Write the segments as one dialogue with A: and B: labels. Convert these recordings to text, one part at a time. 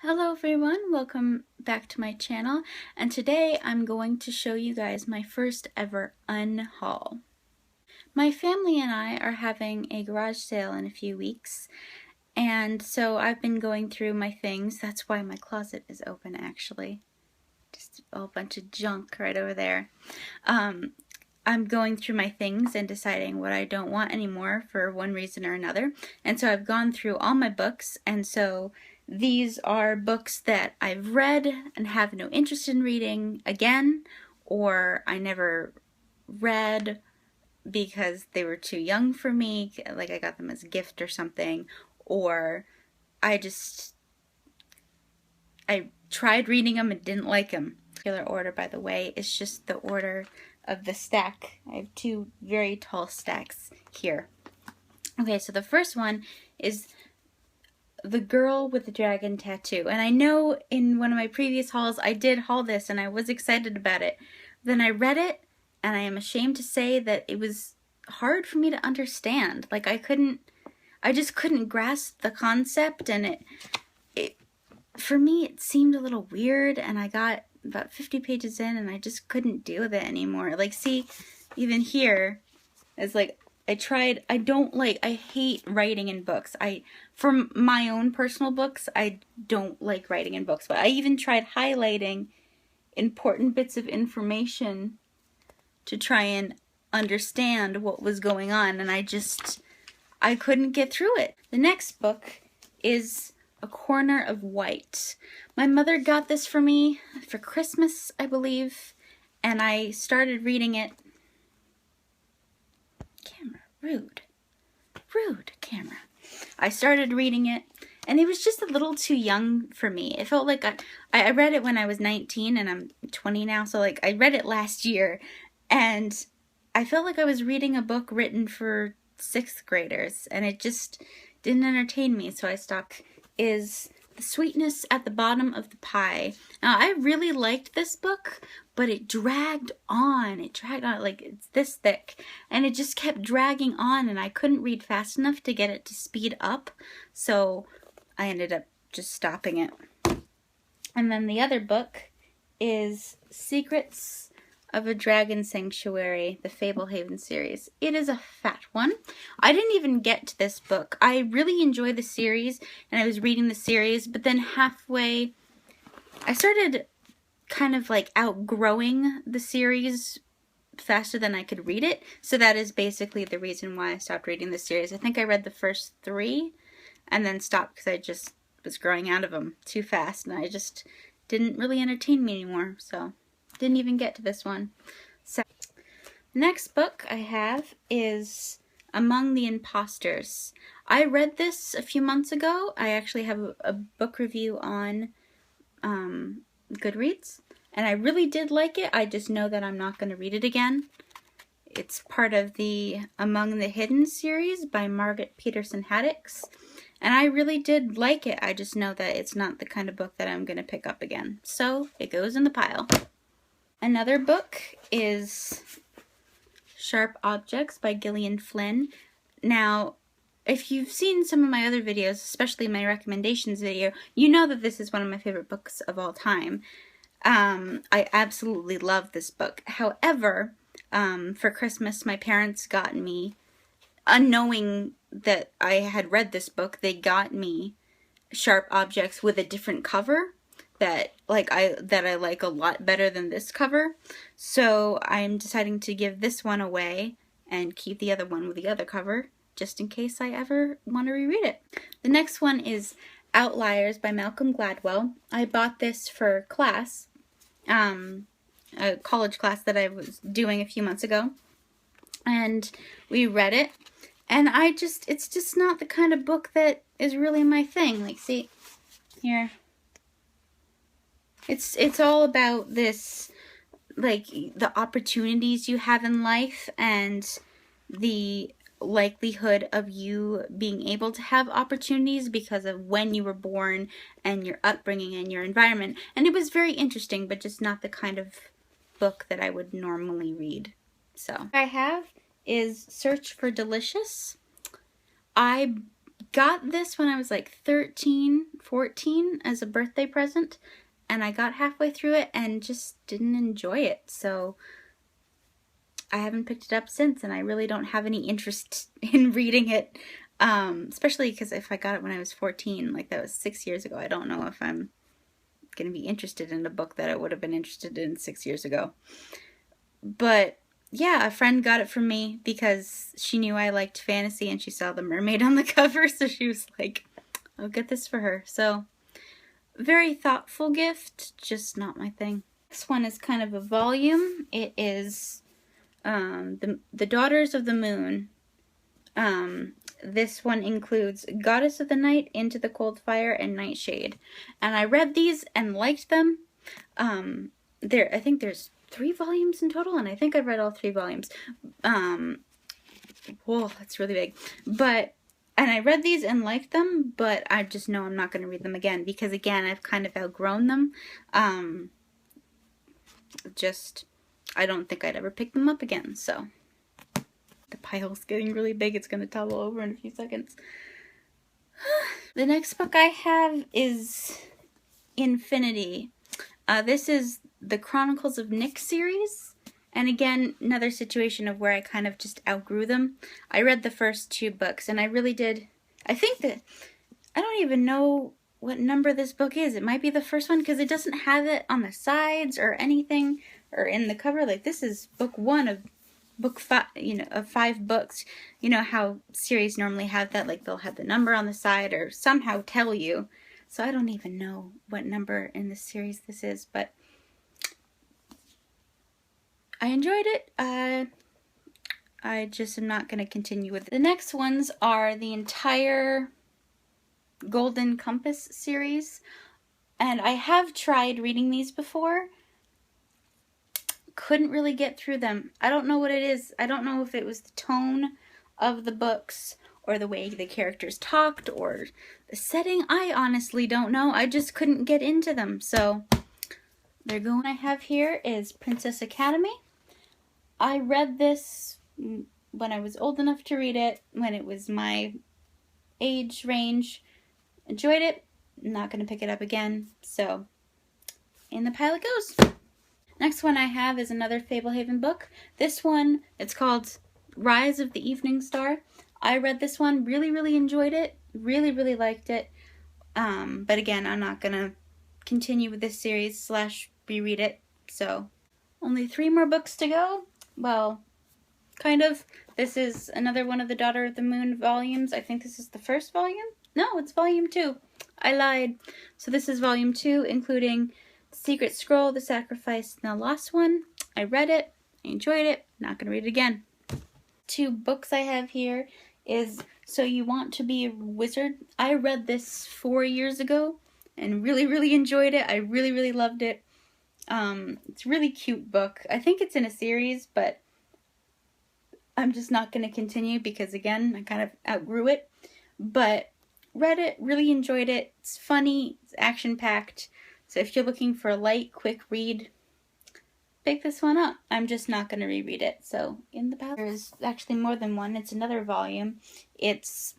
A: Hello everyone, welcome back to my channel, and today I'm going to show you guys my first ever unhaul. My family and I are having a garage sale in a few weeks, and so I've been going through my things. That's why my closet is open actually. Just a whole bunch of junk right over there. I'm going through my things and deciding what I don't want anymore for one reason or another. And so I've gone through all my books, and so these are books that I've read and have no interest in reading again, or I never read because they were too young for me, like I got them as a gift or something, or I tried reading them and didn't like them. Regular order, by the way, is just the order of the stack. I have two very tall stacks here. Okay, so the first one is The Girl with the Dragon Tattoo. And I know in one of my previous hauls I did haul this and I was excited about it. Then I read it and I am ashamed to say that it was hard for me to understand. Like I just couldn't grasp the concept, and for me it seemed a little weird, and I got about 50 pages in and I just couldn't deal with it anymore. Like, see, even here, it's like, I hate writing in books. For my own personal books, I don't like writing in books, but I even tried highlighting important bits of information to try and understand what was going on, and I couldn't get through it. The next book is A Corner of White. My mother got this for me for Christmas, I believe, and I started reading it. Camera, rude. Rude, camera. I started reading it, and it was just a little too young for me. It felt like I read it when I was 19, and I'm 20 now, so like I read it last year, and I felt like I was reading a book written for 6th graders, and it just didn't entertain me, so I stopped. Is The Sweetness at the Bottom of the Pie. Now, I really liked this book, but it dragged on. It dragged on, like, it's this thick, and it just kept dragging on, and I couldn't read fast enough to get it to speed up, so I ended up just stopping it. And then the other book is Secrets of a Dragon Sanctuary, the Fablehaven series. It is a fat one. I didn't even get to this book. I really enjoy the series, and I was reading the series, but then halfway, I started kind of like outgrowing the series faster than I could read it, so that is basically the reason why I stopped reading the series. I think I read the first 3 and then stopped because I just was growing out of them too fast, and I just didn't really entertain me anymore, so didn't even get to this one. So, the next book I have is Among the Imposters. I read this a few months ago. I actually have a book review on Goodreads, and I really did like it. I just know that I'm not going to read it again. It's part of the Among the Hidden series by Margaret Peterson Haddix, and I really did like it. I just know that it's not the kind of book that I'm going to pick up again. So it goes in the pile. Another book is Sharp Objects by Gillian Flynn. Now, if you've seen some of my other videos, especially my recommendations video, you know that this is one of my favorite books of all time. I absolutely love this book. However, for Christmas, my parents got me, unknowing that I had read this book, they got me Sharp Objects with a different cover that I like a lot better than this cover. So I'm deciding to give this one away and keep the other one with the other cover, just in case I ever want to reread it. The next one is Outliers by Malcolm Gladwell. I bought this for class, a college class that I was doing a few months ago, and we read it, and it's just not the kind of book that is really my thing. Like, see, here. It's all about this, like, the opportunities you have in life and the likelihood of you being able to have opportunities because of when you were born and your upbringing and your environment. And it was very interesting, but just not the kind of book that I would normally read. So, what I have is Search for Delicious. I got this when I was like 13, 14 as a birthday present, and I got halfway through it and just didn't enjoy it. So I haven't picked it up since, and I really don't have any interest in reading it. Especially because if I got it when I was 14, like that was 6 years ago, I don't know if I'm going to be interested in a book that I would have been interested in 6 years ago. But yeah, a friend got it from me because she knew I liked fantasy and she saw the mermaid on the cover, so she was like, I'll get this for her. So, very thoughtful gift, just not my thing. This one is kind of a volume. It is the Daughters of the Moon. This one includes Goddess of the Night, Into the Cold Fire, and Nightshade. And I read these and liked them. I think there's 3 volumes in total, and I think I've read all 3 volumes. Whoa, that's really big. And I read these and liked them, but I just know I'm not going to read them again, because again, I've kind of outgrown them. I don't think I'd ever pick them up again, so. The pile's getting really big. It's going to topple over in a few seconds. The next book I have is Infinity. This is the Chronicles of Nick series. And again, another situation of where I kind of just outgrew them. I read the first 2 books, and I really did. I don't even know what number this book is. It might be the first one, because it doesn't have it on the sides or anything, or in the cover. Like, this is book 1 of book 5, of 5 books. You know how series normally have that, like they'll have the number on the side or somehow tell you. So I don't even know what number in this series this is, but I enjoyed it. I just am not going to continue with it. The next ones are the entire Golden Compass series, and I have tried reading these before. Couldn't really get through them. I don't know what it is. I don't know if it was the tone of the books or the way the characters talked or the setting. I honestly don't know. I just couldn't get into them. So they're going. I have here is Princess Academy. I read this when I was old enough to read it, when it was my age range. Enjoyed it. Not going to pick it up again. So in the pile it goes. Next one I have is another Fablehaven book. This one, it's called Rise of the Evening Star. I read this one, really, really enjoyed it. Really, really liked it. But again, I'm not going to continue with this series / reread it. So, only 3 more books to go. Well, kind of. This is another one of the Daughter of the Moon volumes. I think this is the first volume. No, it's volume 2. I lied. So this is volume 2, including Secret Scroll, The Sacrifice, and The Lost One. I read it. I enjoyed it. Not going to read it again. 2 books I have here is So You Want to Be a Wizard. I read this 4 years ago and really, really enjoyed it. I really, really loved it. It's a really cute book. I think it's in a series, but I'm just not going to continue because, again, I kind of outgrew it. But read it, really enjoyed it. It's funny, it's action-packed. So if you're looking for a light, quick read, pick this one up. I'm just not going to reread it. So in the pile, there's actually more than one. It's another volume. It's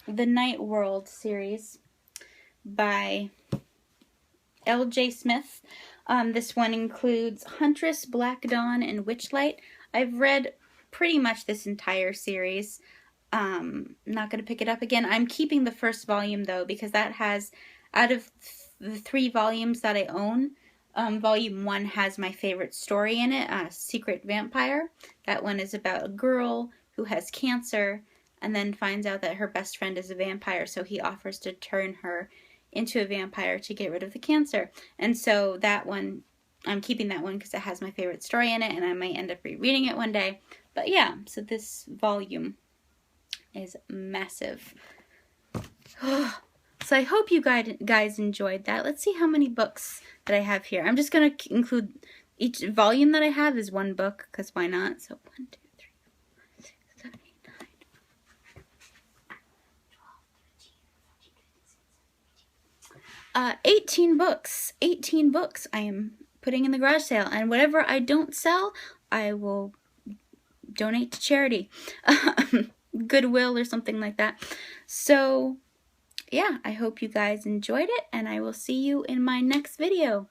A: the Night World series by L.J. Smith. This one includes Huntress, Black Dawn, and Witchlight. I've read pretty much this entire series. Not going to pick it up again. I'm keeping the first volume, though, because that has, out of the 3 volumes that I own, volume 1 has my favorite story in it, Secret Vampire. That one is about a girl who has cancer and then finds out that her best friend is a vampire, so he offers to turn her into a vampire to get rid of the cancer. And so that one, I'm keeping that one because it has my favorite story in it, and I might end up rereading it one day. But yeah, so this volume is massive. So I hope you guys enjoyed that. Let's see how many books that I have here. I'm just going to include each volume that I have is 1 book, because why not? So 1, 2, 3, 4, 5, 6, 7, 8, 9, 12, 13, 14, 15, 16, 17, 18 books. 18 books I am putting in the garage sale. And whatever I don't sell, I will donate to charity. Goodwill or something like that. So, yeah, I hope you guys enjoyed it, and I will see you in my next video.